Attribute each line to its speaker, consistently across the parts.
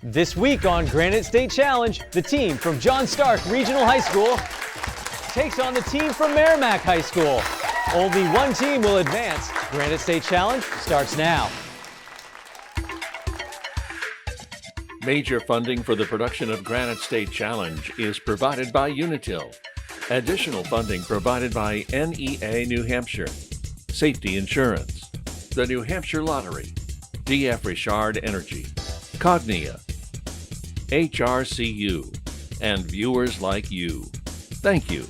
Speaker 1: This week on Granite State Challenge, the team from John Stark Regional High School takes on the team from Merrimack High School. Only one team will advance. Granite State Challenge starts now.
Speaker 2: Major funding for the production of Granite State Challenge is provided by Unitil. Additional funding provided by NEA New Hampshire, Safety Insurance, the New Hampshire Lottery, DF Richard Energy, Cognia, HRCU, and viewers like you. Thank you.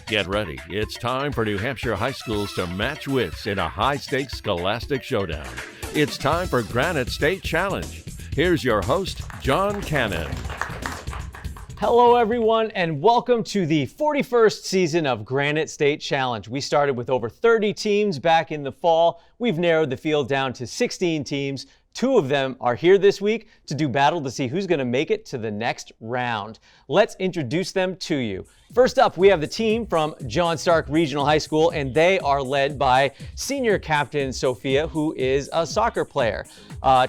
Speaker 2: Get ready. It's time for New Hampshire high schools to match wits in a high-stakes scholastic showdown. It's time for Granite State Challenge. Here's your host, John Cannon.
Speaker 1: Hello, everyone, and welcome to the 41st season of Granite State Challenge. We started with over 30 teams back in the fall. We've narrowed the field down to 16 teams. 2 of them are here this week to do battle to see who's going to make it to the next round. Let's introduce them to you. First up, we have the team from John Stark Regional High School, and they are led by senior captain Sophia, who is a soccer player.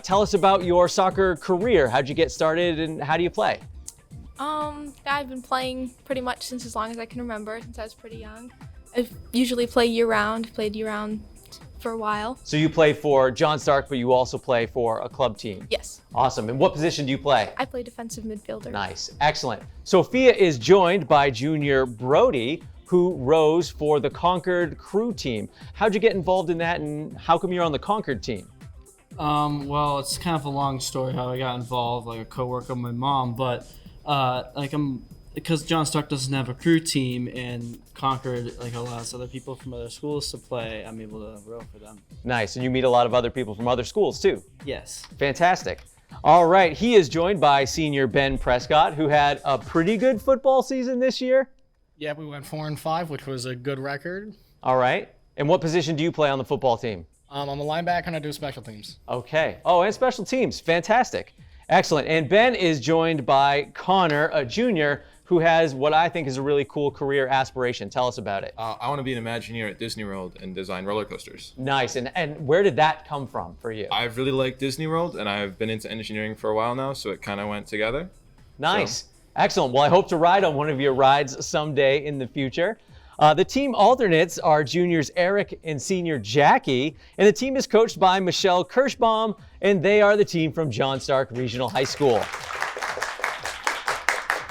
Speaker 1: Tell us about your soccer career. How'd you get started and how do you play?
Speaker 3: I've been playing pretty much since as long as I can remember, since I was pretty young. I usually play year-round, played year-round for a while.
Speaker 1: So you play for John Stark, but you also play for a club team?
Speaker 3: Yes.
Speaker 1: Awesome. And what position do you play?
Speaker 3: I play defensive midfielder.
Speaker 1: Nice. Excellent. Sophia is joined by junior Brody, who rose for the Concord crew team. How'd you get involved in that, and how come you're on the Concord team?
Speaker 4: Well, it's kind of a long story how I got involved, like a co-worker of my mom, but because John Stark doesn't have a crew team and Concord allows other people from other schools to play, I'm able to row for them.
Speaker 1: Nice, and you meet a lot of other people from other schools too.
Speaker 4: Yes.
Speaker 1: Fantastic. All right, he is joined by senior Ben Prescott, who had a pretty good football season this year.
Speaker 5: Yeah, we went 4-5, which was a good record.
Speaker 1: All right, and what position do you play on the football team?
Speaker 5: I'm a linebacker and I do special teams.
Speaker 1: Okay. Oh, and special teams. Fantastic. Excellent. And Ben is joined by Connor, a junior, who has what I think is a really cool career aspiration. Tell us about it.
Speaker 6: I want to be an Imagineer at Disney World and design roller coasters.
Speaker 1: Nice. And where did that come from for you?
Speaker 6: I've really liked Disney World, and I've been into engineering for a while now, so it kind of went together.
Speaker 1: Nice. Excellent. Well, I hope to ride on one of your rides someday in the future. The team alternates are juniors Eric and senior Jackie, and the team is coached by Michelle Kirschbaum, and they are the team from John Stark Regional High School.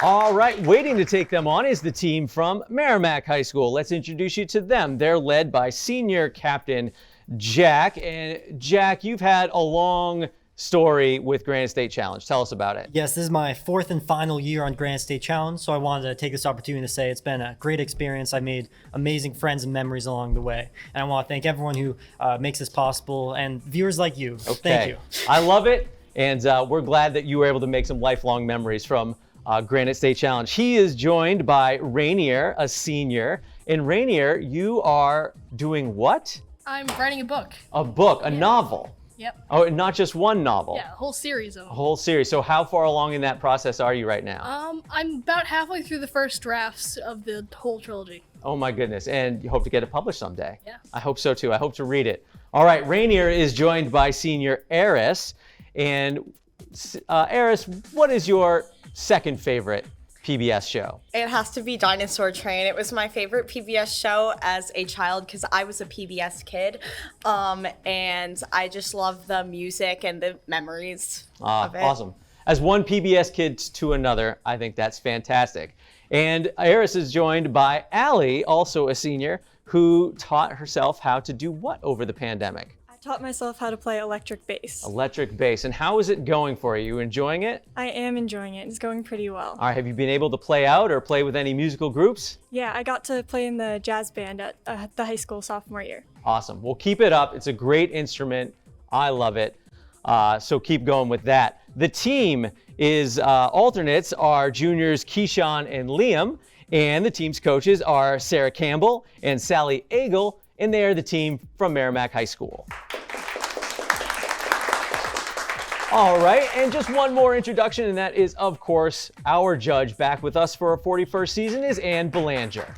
Speaker 1: All right, waiting to take them on is the team from Merrimack High School. Let's introduce you to them. They're led by senior captain Jack. And Jack, you've had a long story with Granite State Challenge. Tell us about it.
Speaker 7: Yes, this is my 4th and final year on Granite State Challenge, so I wanted to take this opportunity to say it's been a great experience. I made amazing friends and memories along the way, and I want to thank everyone who makes this possible, and viewers like you.
Speaker 1: Okay.
Speaker 7: Thank you.
Speaker 1: I love it, and we're glad that you were able to make some lifelong memories from Granite State Challenge. He is joined by Rainier, a senior, and Rainier, you are doing what?
Speaker 8: I'm writing a book.
Speaker 1: A book, a novel.
Speaker 8: Yep.
Speaker 1: Oh, and not just one novel.
Speaker 8: Yeah, a whole series of
Speaker 1: A
Speaker 8: them.
Speaker 1: whole series. So how far along in that process are you right now?
Speaker 8: I'm about halfway through the first drafts of the whole trilogy.
Speaker 1: Oh my goodness. And you hope to get it published someday.
Speaker 8: Yeah.
Speaker 1: I hope so too. I hope to read it. All right, Rainier is joined by senior Eris. And Eris, what is your second favorite PBS show?
Speaker 9: It has to be Dinosaur Train. It was my favorite PBS show as a child because I was a PBS kid. And I just love the music and the memories of it.
Speaker 1: Awesome. As one PBS kid to another, I think that's fantastic. And Eris is joined by Allie, also a senior, who taught herself how to do what over the pandemic?
Speaker 10: I taught myself how to play electric bass.
Speaker 1: Electric bass. And how is it going for you? You enjoying it?
Speaker 10: I am enjoying it. It's going pretty well.
Speaker 1: All right, have you been able to play out or play with any musical groups?
Speaker 10: Yeah, I got to play in the jazz band at the high school sophomore year.
Speaker 1: Awesome. Well, keep it up. It's a great instrument. I love it. So keep going with that. The team is alternates are juniors Keyshawn and Liam, and the team's coaches are Sarah Campbell and Sally Agel, and they are the team from Merrimack High School. All right, and just one more introduction, and that is, of course, our judge back with us for our 41st season is Ann Belanger.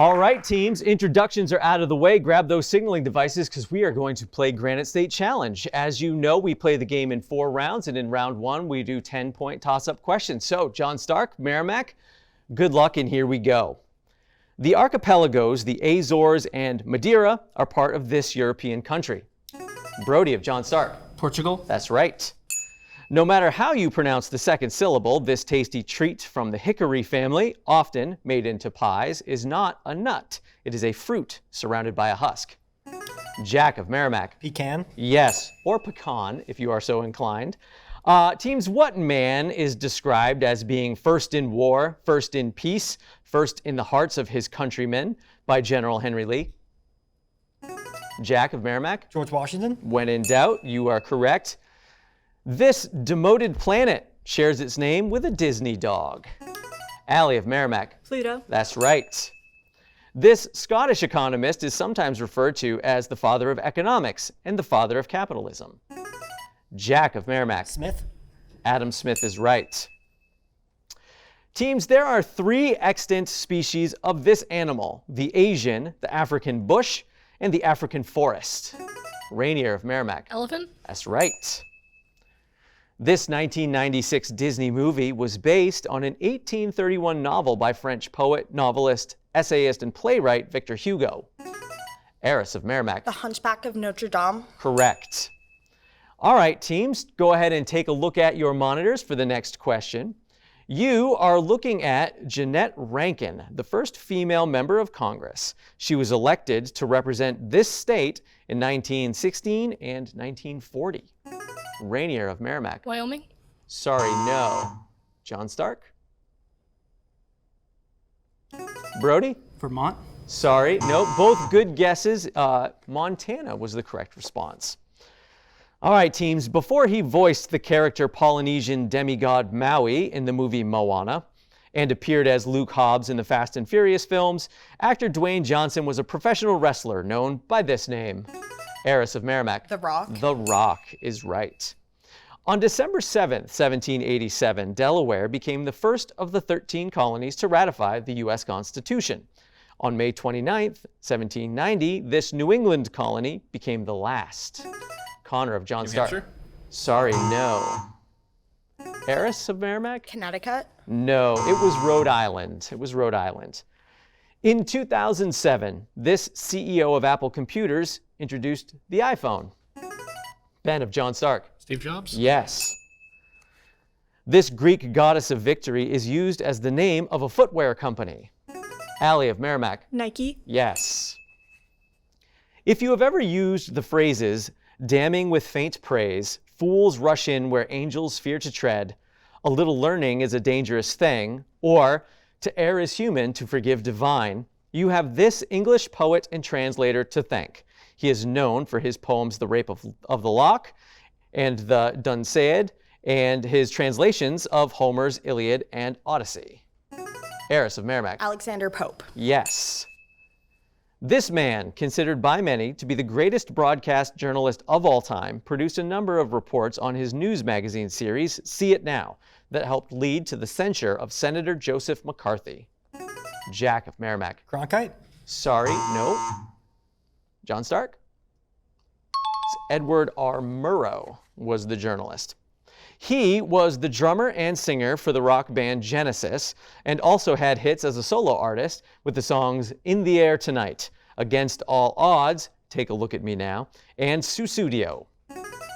Speaker 1: All right, teams, introductions are out of the way. Grab those signaling devices because we are going to play Granite State Challenge. As you know, we play the game in 4 rounds, and in round 1, we do 10-point toss-up questions. So, John Stark, Merrimack, good luck, and here we go. The archipelagos, the Azores and Madeira, are part of this European country. Brody of John Stark.
Speaker 4: Portugal.
Speaker 1: That's right. No matter how you pronounce the second syllable, this tasty treat from the hickory family, often made into pies, is not a nut. It is a fruit surrounded by a husk. Jack of Merrimack.
Speaker 7: Pecan.
Speaker 1: Yes, or pecan if you are so inclined. Teams, what man is described as being first in war, first in peace, first in the hearts of his countrymen by General Henry Lee? Jack of Merrimack.
Speaker 7: George Washington.
Speaker 1: When in doubt, you are correct. This demoted planet shares its name with a Disney dog. Allie of Merrimack.
Speaker 10: Pluto.
Speaker 1: That's right. This Scottish economist is sometimes referred to as the father of economics and the father of capitalism. Jack of Merrimack.
Speaker 7: Smith.
Speaker 1: Adam Smith is right. Teams, there are 3 extant species of this animal: the Asian, the African bush, and the African forest. Rainier of Merrimack.
Speaker 8: Elephant.
Speaker 1: That's right. This 1996 Disney movie was based on an 1831 novel by French poet, novelist, essayist, and playwright Victor Hugo. Eris of Merrimack.
Speaker 9: The Hunchback of Notre Dame.
Speaker 1: Correct. All right, teams, go ahead and take a look at your monitors for the next question. You are looking at Jeannette Rankin, the first female member of Congress. She was elected to represent this state in 1916 and 1940. Rainier of Merrimack.
Speaker 8: Wyoming.
Speaker 1: Sorry, no. John Stark? Brody?
Speaker 4: Vermont.
Speaker 1: Sorry, no, both good guesses. Montana was the correct response. All right, teams, before he voiced the character Polynesian demigod Maui in the movie Moana and appeared as Luke Hobbs in the Fast and Furious films, actor Dwayne Johnson was a professional wrestler known by this name. Eris of Merrimack.
Speaker 9: The Rock.
Speaker 1: The Rock is right. On December 7th, 1787, Delaware became the first of the 13 colonies to ratify the U.S. Constitution. On May 29th, 1790, this New England colony became the last. Connor of John Stark.
Speaker 6: Hampshire?
Speaker 1: Sorry, no. Eris of Merrimack?
Speaker 9: Connecticut.
Speaker 1: No, it was Rhode Island. It was Rhode Island. In 2007, this CEO of Apple Computers introduced the iPhone. Ben of John Stark.
Speaker 5: Steve Jobs?
Speaker 1: Yes. This Greek goddess of victory is used as the name of a footwear company. Allie of Merrimack.
Speaker 10: Nike.
Speaker 1: Yes. If you have ever used the phrases, damning with faint praise, fools rush in where angels fear to tread, a little learning is a dangerous thing, or to err is human, to forgive divine, you have this English poet and translator to thank. He is known for his poems The Rape of the Lock and the Dunciad, and his translations of Homer's Iliad and Odyssey. Eris of Merrimack.
Speaker 9: Alexander Pope.
Speaker 1: Yes. This man, considered by many to be the greatest broadcast journalist of all time, produced a number of reports on his news magazine series, See It Now, that helped lead to the censure of Senator Joseph McCarthy. Jack of Merrimack.
Speaker 7: Cronkite.
Speaker 1: Sorry, no. John Stark? Edward R. Murrow was the journalist. He was the drummer and singer for the rock band Genesis, and also had hits as a solo artist with the songs In the Air Tonight, Against All Odds, Take a Look at Me Now, and Susudio.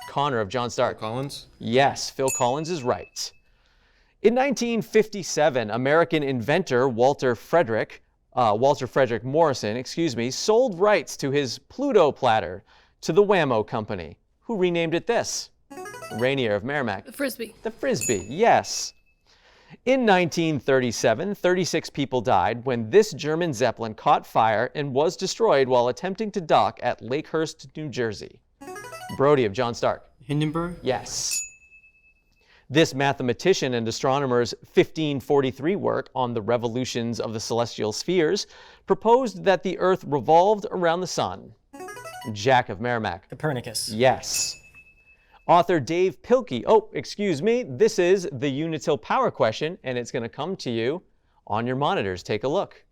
Speaker 1: Connor of John Stark.
Speaker 6: Phil Collins?
Speaker 1: Yes, Phil Collins is right. In 1957, American inventor Walter Frederick Morrison, sold rights to his Pluto platter to the Wham-O Company, who renamed it this. Rainier of Merrimack.
Speaker 8: The Frisbee.
Speaker 1: The Frisbee, yes. In 1937, 36 people died when this German Zeppelin caught fire and was destroyed while attempting to dock at Lakehurst, New Jersey. Brody of John Stark.
Speaker 4: Hindenburg.
Speaker 1: Yes. This mathematician and astronomer's 1543 work on the revolutions of the celestial spheres proposed that the Earth revolved around the sun. Jack of Merrimack.
Speaker 7: Copernicus.
Speaker 1: Yes. Author Dave Pilkey. This is the Unitil Power question, and it's going to come to you on your monitors. Take a look.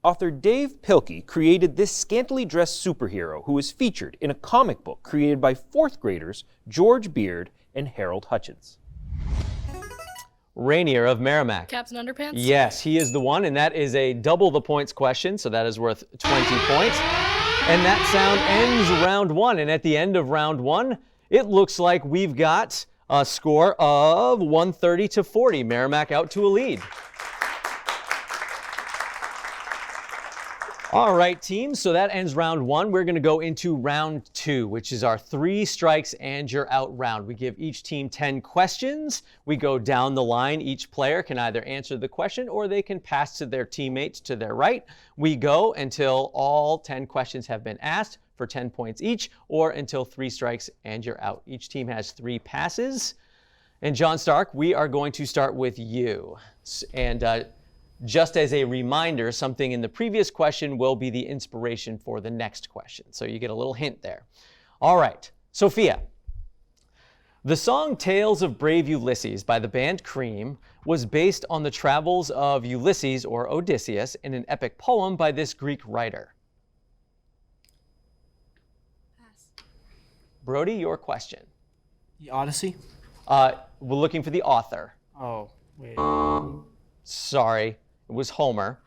Speaker 11: Author Dave Pilkey created this scantily dressed superhero who is featured in a comic book created by fourth graders George Beard and Harold Hutchins.
Speaker 1: Rainier of Merrimack.
Speaker 8: Captain Underpants?
Speaker 1: Yes, he is the one, and that is a double the points question, so that is worth 20 points. And that sound ends round 1, and at the end of round 1, it looks like we've got a score of 130 to 40. Merrimack out to a lead. All right, teams, so that ends round 1. We're going to go into round 2, which is our 3 strikes and you're out round. We give each team 10 questions. We go down the line. Each player can either answer the question or they can pass to their teammates to their right. We go until all 10 questions have been asked for 10 points each, or until 3 strikes and you're out. Each team has 3 passes. And John Stark, we are going to start with you. And just as a reminder, something in the previous question will be the inspiration for the next question. So you get a little hint there. All right, Sophia. The song Tales of Brave Ulysses by the band Cream was based on the travels of Ulysses, or Odysseus, in an epic poem by this Greek writer.
Speaker 3: Pass.
Speaker 1: Brody, your question.
Speaker 4: The Odyssey?
Speaker 1: We're looking for the author.
Speaker 4: Oh, wait.
Speaker 1: Sorry, it was Homer.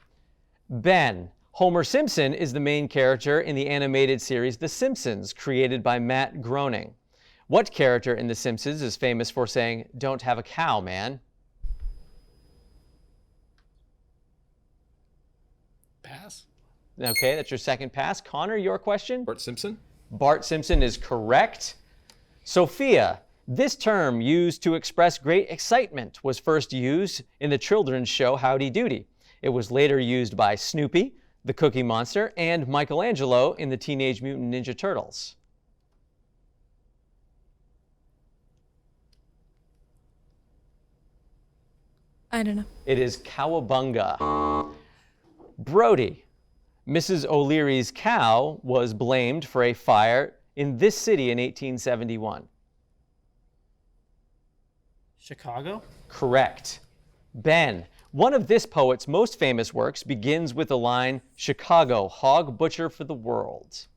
Speaker 1: Ben, Homer Simpson is the main character in the animated series The Simpsons, created by Matt Groening. What character in The Simpsons is famous for saying, "Don't have a cow, man"?
Speaker 5: Pass.
Speaker 1: Okay, that's your second pass. Connor, your question?
Speaker 6: Bart Simpson?
Speaker 1: Bart Simpson is correct. Sophia, this term used to express great excitement was first used in the children's show Howdy Doody. It was later used by Snoopy, the Cookie Monster, and Michelangelo in the Teenage Mutant Ninja Turtles.
Speaker 3: I don't know.
Speaker 1: It is cowabunga. Brody, Mrs. O'Leary's cow was blamed for a fire in this city in 1871.
Speaker 4: Chicago?
Speaker 1: Correct. Ben, one of this poet's most famous works begins with the line, "Chicago, hog butcher for the world."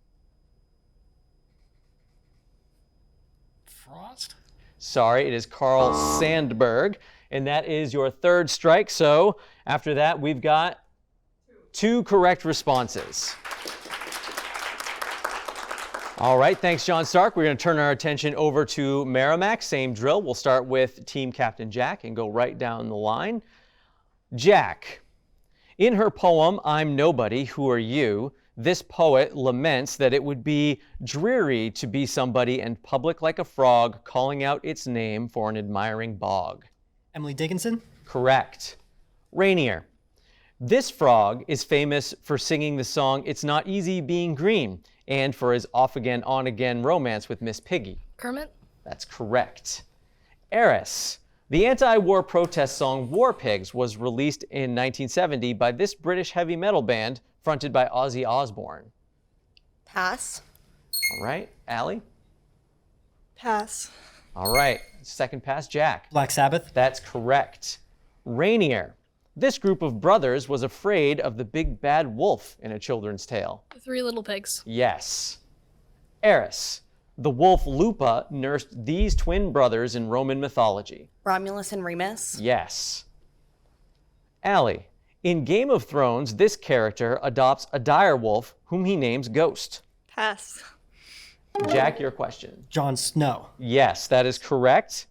Speaker 5: Frost?
Speaker 1: Sorry, it is Carl Sandburg, and that is your third strike. So after that, we've got 2 correct responses. All right, thanks, John Stark. We're going to turn our attention over to Merrimack. Same drill. We'll start with Team Captain Jack and go right down the line. Jack, in her poem, "I'm Nobody, Who Are You?" this poet laments that it would be dreary to be somebody and public like a frog, calling out its name for an admiring bog.
Speaker 7: Emily Dickinson?
Speaker 1: Correct. Rainier, this frog is famous for singing the song "It's Not Easy Being Green" and for his off-again, on-again romance with Miss Piggy.
Speaker 8: Kermit?
Speaker 1: That's correct. Eris, the anti-war protest song "War Pigs" was released in 1970 by this British heavy metal band fronted by Ozzy Osbourne.
Speaker 9: Pass.
Speaker 1: All right, Allie?
Speaker 10: Pass.
Speaker 1: All right, second pass, Jack.
Speaker 7: Black Sabbath?
Speaker 1: That's correct. Rainier, this group of brothers was afraid of the big bad wolf in a children's tale.
Speaker 8: The Three Little Pigs.
Speaker 1: Yes. Eris, the wolf Lupa nursed these twin brothers in Roman mythology.
Speaker 9: Romulus and Remus.
Speaker 1: Yes. Allie, in Game of Thrones, this character adopts a dire wolf whom he names Ghost.
Speaker 10: Pass.
Speaker 1: Jack, your question.
Speaker 7: Jon Snow.
Speaker 1: Yes, that is correct.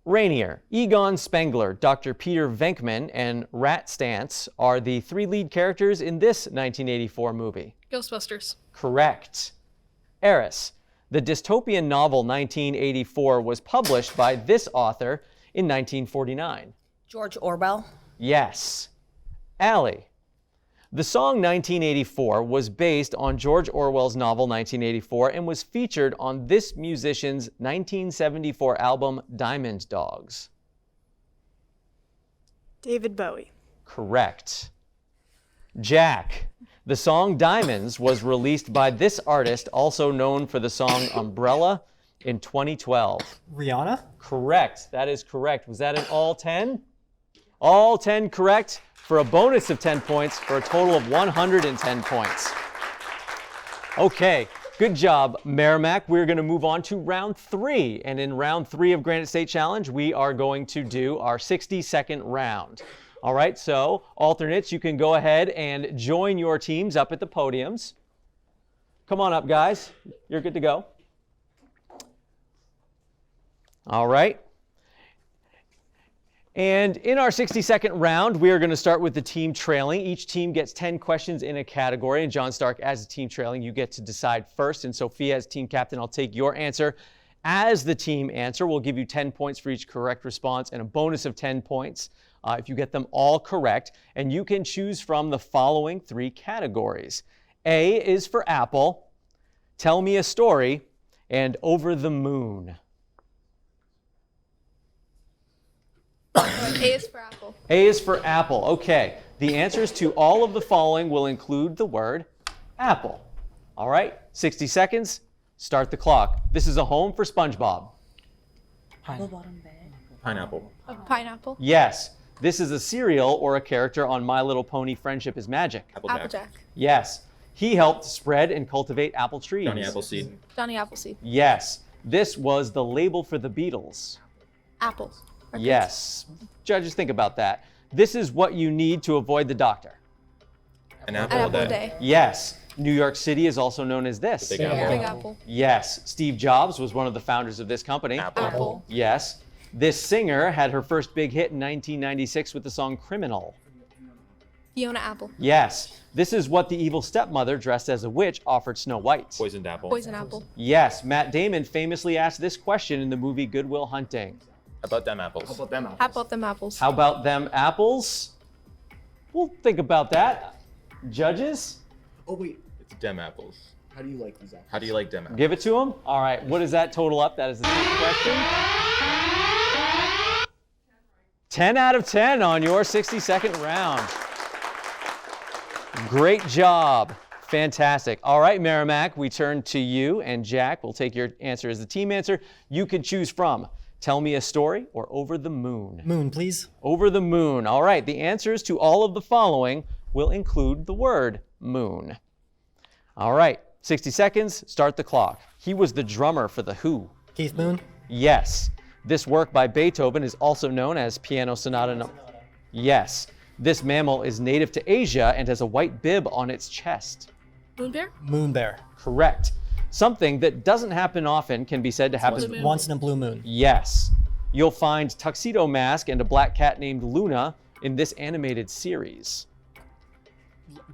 Speaker 1: Rainier, Egon Spengler, Dr. Peter Venkman, and Rat Stantz are the 3 lead characters in this 1984 movie.
Speaker 8: Ghostbusters.
Speaker 1: Correct. Eris, the dystopian novel 1984 was published by this author in 1949.
Speaker 9: George Orwell.
Speaker 1: Yes. Allie, the song 1984 was based on George Orwell's novel 1984 and was featured on this musician's 1974 album Diamond Dogs.
Speaker 10: David Bowie.
Speaker 1: Correct. Jack, the song Diamonds was released by this artist, also known for the song Umbrella, in 2012.
Speaker 7: Rihanna?
Speaker 1: Correct. That is correct. Was that an all 10? All 10 correct. for a bonus of 10 points for a total of 110 points. Okay, good job, Merrimack. We're going to move on to round 3. And in round 3 of Granite State Challenge, we are going to do our 60-second round. All right, so alternates, you can go ahead and join your teams up at the podiums. Come on up, guys. You're good to go. All right. And in our 60-second round, we are going to start with the team trailing. Each team gets 10 questions in a category. And John Stark, as a team trailing, you get to decide first. And Sophia, as team captain, I'll take your answer as the team answer. We'll give you 10 points for each correct response and a bonus of 10 points if you get them all correct. And you can choose from the following 3 categories. A is for Apple, Tell Me a Story, and Over the Moon.
Speaker 3: A is for Apple.
Speaker 1: A is for Apple. Okay. The answers to all of the following will include the word apple. All right. 60 seconds. Start the clock. This is a home for SpongeBob.
Speaker 6: Pineapple.
Speaker 3: A pineapple.
Speaker 1: Yes. This is a cereal or a character on My Little Pony Friendship is Magic.
Speaker 3: Applejack.
Speaker 1: Yes. He helped spread and cultivate apple trees.
Speaker 6: Johnny Appleseed.
Speaker 3: Johnny Appleseed.
Speaker 1: Yes. This was the label for the Beatles.
Speaker 3: Apple.
Speaker 1: Yes. Judges, think about that. This is what you need to avoid the doctor.
Speaker 6: An apple a day.
Speaker 1: Yes. New York City is also known as this.
Speaker 6: Big Apple.
Speaker 3: Big Apple.
Speaker 1: Yes. Steve Jobs was one of the founders of this company.
Speaker 3: Apple.
Speaker 1: Yes. This singer had her first big hit in 1996 with the song Criminal.
Speaker 3: Fiona Apple.
Speaker 1: Yes. This is what the evil stepmother dressed as a witch offered Snow White.
Speaker 6: Poisoned apple.
Speaker 3: Poison Apple.
Speaker 1: Yes. Matt Damon famously asked this question in the movie Good Will Hunting.
Speaker 6: About them apples.
Speaker 3: How about them apples?
Speaker 1: How about them apples? We'll think about that. Judges?
Speaker 6: Oh wait, it's dem apples.
Speaker 12: How do you like these apples?
Speaker 6: How do you like dem apples?
Speaker 1: Give it to them. All right. What does that total up? That is the 10th question. 10 out of 10 on your 60-second round. Great job. Fantastic. All right, Merrimack, we turn to you, and Jack will take your answer as the team answer. You can choose from Tell Me a Story or Over the Moon.
Speaker 7: Moon, please.
Speaker 1: Over the Moon. All right, the answers to all of the following will include the word moon. All right, 60 seconds, start the clock. He was the drummer for The Who.
Speaker 7: Keith Moon.
Speaker 1: Yes. This work by Beethoven is also known as Piano Sonata No. Yes. This mammal is native to Asia and has a white bib on its chest.
Speaker 8: Moon bear?
Speaker 7: Moon bear.
Speaker 1: Correct. Something that doesn't happen often can be said to happen
Speaker 7: Once in a blue moon.
Speaker 1: Yes. You'll find Tuxedo Mask and a black cat named Luna in this animated series.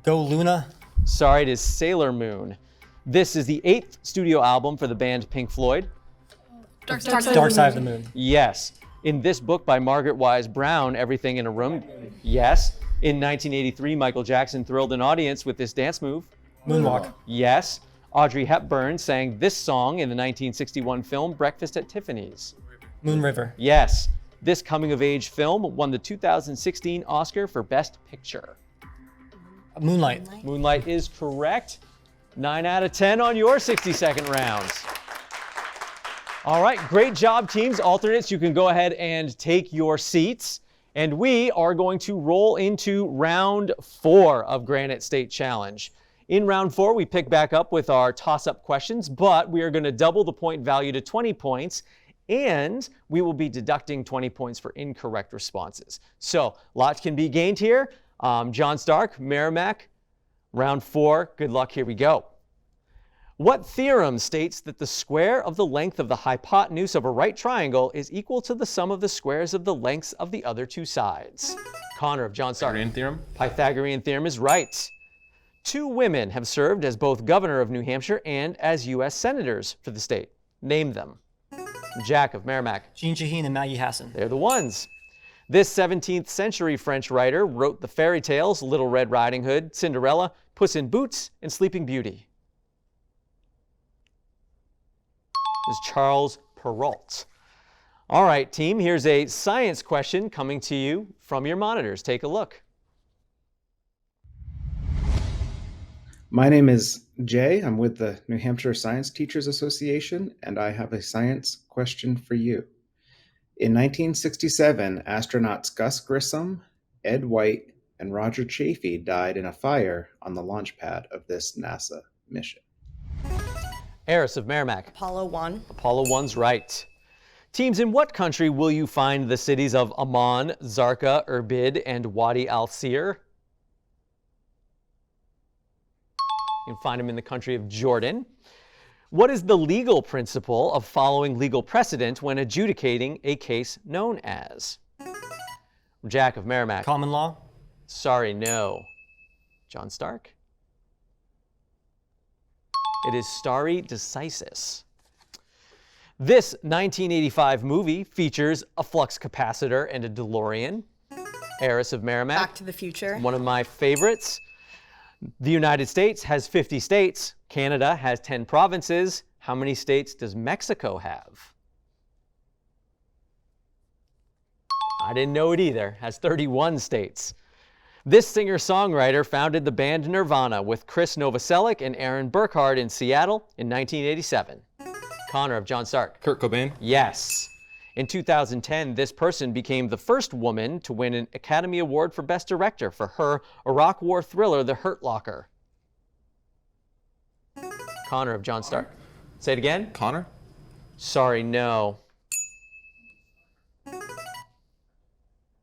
Speaker 7: Go Luna.
Speaker 1: Sorry, it is Sailor Moon. This is the 8th studio album for the band Pink Floyd.
Speaker 8: Dark
Speaker 7: Side of the Moon.
Speaker 1: Yes. In this book by Margaret Wise Brown, Everything in a Room. Yes. In 1983, Michael Jackson thrilled an audience with this dance move.
Speaker 7: Moonwalk.
Speaker 1: Yes. Audrey Hepburn sang this song in the 1961 film Breakfast at Tiffany's.
Speaker 7: Moon River.
Speaker 1: Yes. This coming-of-age film won the 2016 Oscar for Best Picture.
Speaker 7: Moonlight.
Speaker 1: Moonlight is correct. 9 out of 10 on your 60-second rounds. All right, great job, teams. Alternates, you can go ahead and take your seats. And we are going to roll into round 4 of Granite State Challenge. In round 4, we pick back up with our toss-up questions, but we are going to double the point value to 20 points, and we will be deducting 20 points for incorrect responses. So, lots can be gained here. John Stark, Merrimack, round 4. Good luck. Here we go. What theorem states that the square of the length of the hypotenuse of a right triangle is equal to the sum of the squares of the lengths of the other two sides? Connor of John Stark.
Speaker 6: Pythagorean theorem.
Speaker 1: Pythagorean theorem is right. 2 women have served as both governor of New Hampshire and as U.S. senators for the state. Name them. Jack of Merrimack.
Speaker 7: Jean Shaheen and Maggie Hassan.
Speaker 1: They're the ones. This 17th century French writer wrote the fairy tales Little Red Riding Hood, Cinderella, Puss in Boots, and Sleeping Beauty. This is Charles Perrault. All right, team, here's a science question coming to you from your monitors. Take a look.
Speaker 12: My name is Jay. I'm with the New Hampshire Science Teachers Association, and I have a science question for you. In 1967, astronauts Gus Grissom, Ed White, and Roger Chaffee died in a fire on the launch pad of this NASA mission?
Speaker 1: Heiress of Merrimack.
Speaker 9: Apollo 1.
Speaker 1: Apollo 1's right. Teams, in what country will you find the cities of Amman, Zarqa, Irbid, and Wadi al-Sir? You can find them in the country of Jordan. What is the legal principle of following legal precedent when adjudicating a case known as? Jack of Merrimack.
Speaker 7: Common law.
Speaker 1: Sorry, no. John Stark. It is stare decisis. This 1985 movie features a flux capacitor and a DeLorean. Heiress of Merrimack.
Speaker 9: Back to the Future.
Speaker 1: One of my favorites. The United States has 50 states. Canada has 10 provinces. How many states does Mexico have? I didn't know it either. Has 31 states. This singer-songwriter founded the band Nirvana with Chris Novoselic and Aaron Burkhardt in Seattle in 1987. Connor of John Stark.
Speaker 6: Kurt Cobain.
Speaker 1: Yes. In 2010, this person became the first woman to win an Academy Award for Best Director for her Iraq War thriller, The Hurt Locker. Connor of John Stark. Say it again.
Speaker 6: Connor.
Speaker 1: Sorry, no.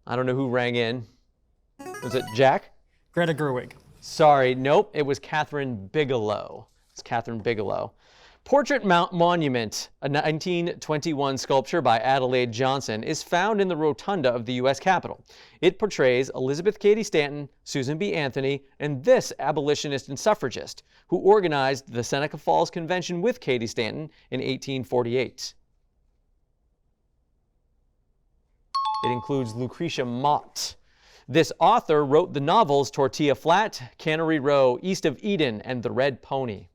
Speaker 1: I don't know who rang in. Was it Jack?
Speaker 7: Greta Gerwig.
Speaker 1: Sorry, nope. It was Catherine Bigelow. It's Catherine Bigelow. Portrait Monument, a 1921 sculpture by Adelaide Johnson, is found in the rotunda of the U.S. Capitol. It portrays Elizabeth Cady Stanton, Susan B. Anthony, and this abolitionist and suffragist who organized the Seneca Falls Convention with Cady Stanton in 1848. It includes Lucretia Mott. This author wrote the novels Tortilla Flat, Cannery Row, East of Eden, and The Red Pony.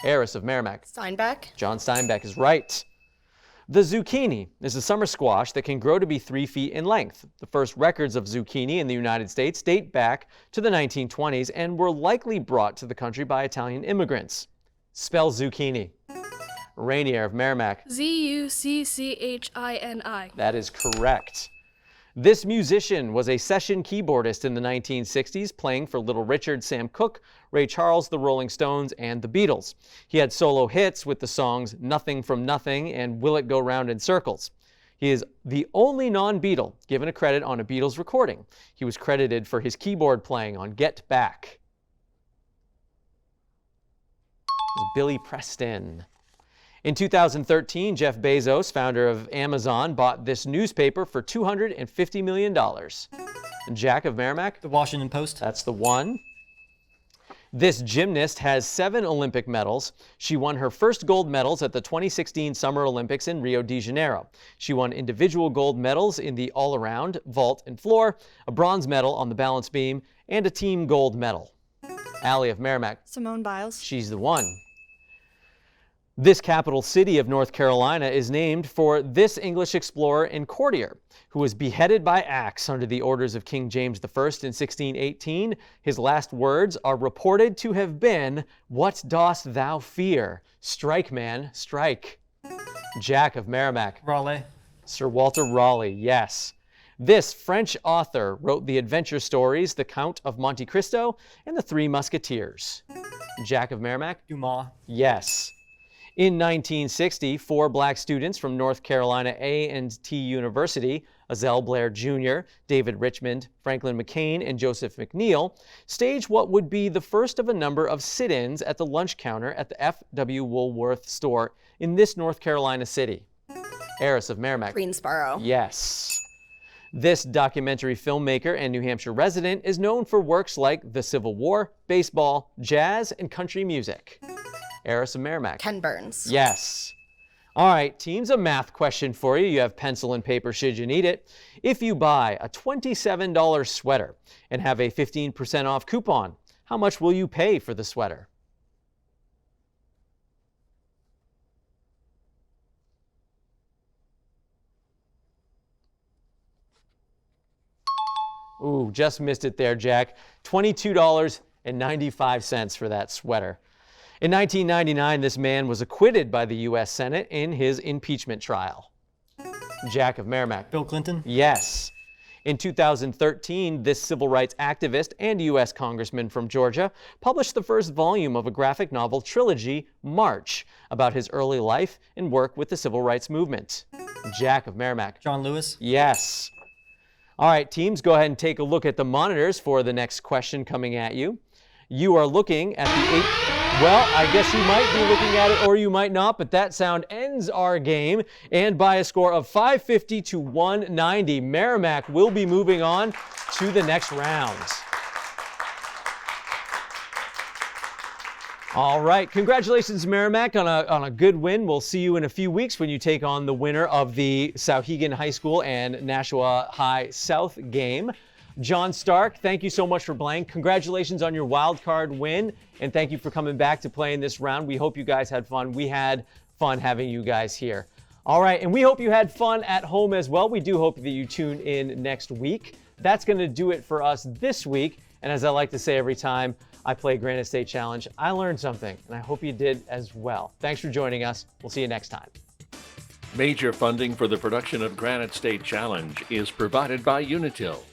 Speaker 1: Heiress of Merrimack.
Speaker 9: Steinbeck.
Speaker 1: John Steinbeck is right. The zucchini is a summer squash that can grow to be 3 feet in length. The first records of zucchini in the United States date back to the 1920s and were likely brought to the country by Italian immigrants. Spell zucchini. Rainier of Merrimack.
Speaker 8: Zucchini.
Speaker 1: That is correct. This musician was a session keyboardist in the 1960s, playing for Little Richard, Sam Cooke, Ray Charles, the Rolling Stones, and the Beatles. He had solo hits with the songs Nothing from Nothing and Will It Go Round in Circles. He is the only non-Beatle given a credit on a Beatles recording. He was credited for his keyboard playing on Get Back. It was Billy Preston. In 2013, Jeff Bezos, founder of Amazon, bought this newspaper for $250 million. Jack of Merrimack?
Speaker 7: The Washington Post.
Speaker 1: That's the one. This gymnast has 7 Olympic medals. She won her first gold medals at the 2016 Summer Olympics in Rio de Janeiro. She won individual gold medals in the all-around, vault, and floor, a bronze medal on the balance beam, and a team gold medal. Allie of Merrimack.
Speaker 10: Simone Biles.
Speaker 1: She's the one. This capital city of North Carolina is named for this English explorer and courtier who was beheaded by axe under the orders of King James I in 1618. His last words are reported to have been, "What dost thou fear? Strike, man, strike." Jack of Merrimack.
Speaker 7: Raleigh.
Speaker 1: Sir Walter Raleigh, yes. This French author wrote the adventure stories The Count of Monte Cristo and The Three Musketeers. Jack of Merrimack.
Speaker 7: Dumas.
Speaker 1: Yes. In 1960, 4 black students from North Carolina A&T University, Azell Blair Jr., David Richmond, Franklin McCain, and Joseph McNeil, staged what would be the first of a number of sit-ins at the lunch counter at the F.W. Woolworth store in this North Carolina city. Heiress of Merrimack.
Speaker 9: Greensboro.
Speaker 1: Yes. This documentary filmmaker and New Hampshire resident is known for works like the Civil War, baseball, jazz, and country music. Heiress of Merrimack.
Speaker 9: Ken Burns.
Speaker 1: Yes. All right, teams, a math question for you. You have pencil and paper should you need it. If you buy a $27 sweater and have a 15% off coupon, how much will you pay for the sweater? Ooh, just missed it there, Jack. $22.95 for that sweater. In 1999, this man was acquitted by the U.S. Senate in his impeachment trial. Jack of Merrimack.
Speaker 7: Bill Clinton.
Speaker 1: Yes. In 2013, this civil rights activist and U.S. Congressman from Georgia published the first volume of a graphic novel trilogy, March, about his early life and work with the civil rights movement. Jack of Merrimack.
Speaker 7: John Lewis.
Speaker 1: Yes. All right, teams, go ahead and take a look at the monitors for the next question coming at you. You are looking at the well, I guess you might be looking at it or you might not, but that sound ends our game. And by a score of 550 to 190, Merrimack will be moving on to the next round. All right, congratulations, Merrimack, on a good win. We'll see you in a few weeks when you take on the winner of the Souhegan High School and Nashua High South game. John Stark, thank you so much for playing. Congratulations on your wild card win, and thank you for coming back to play in this round. We hope you guys had fun. We had fun having you guys here. All right, and we hope you had fun at home as well. We do hope that you tune in next week. That's going to do it for us this week. And as I like to say every time I play Granite State Challenge, I learned something, and I hope you did as well. Thanks for joining us. We'll see you next time.
Speaker 2: Major funding for the production of Granite State Challenge is provided by Unitil.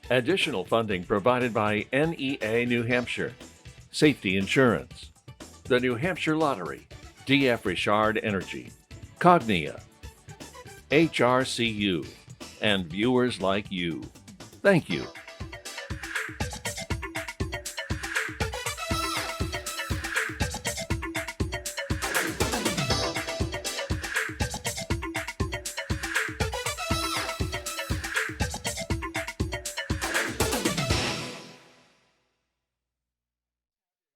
Speaker 2: Additional funding provided by NEA New Hampshire, Safety Insurance, the New Hampshire Lottery, DF Richard Energy, Cognia, HRCU, and viewers like you. Thank you.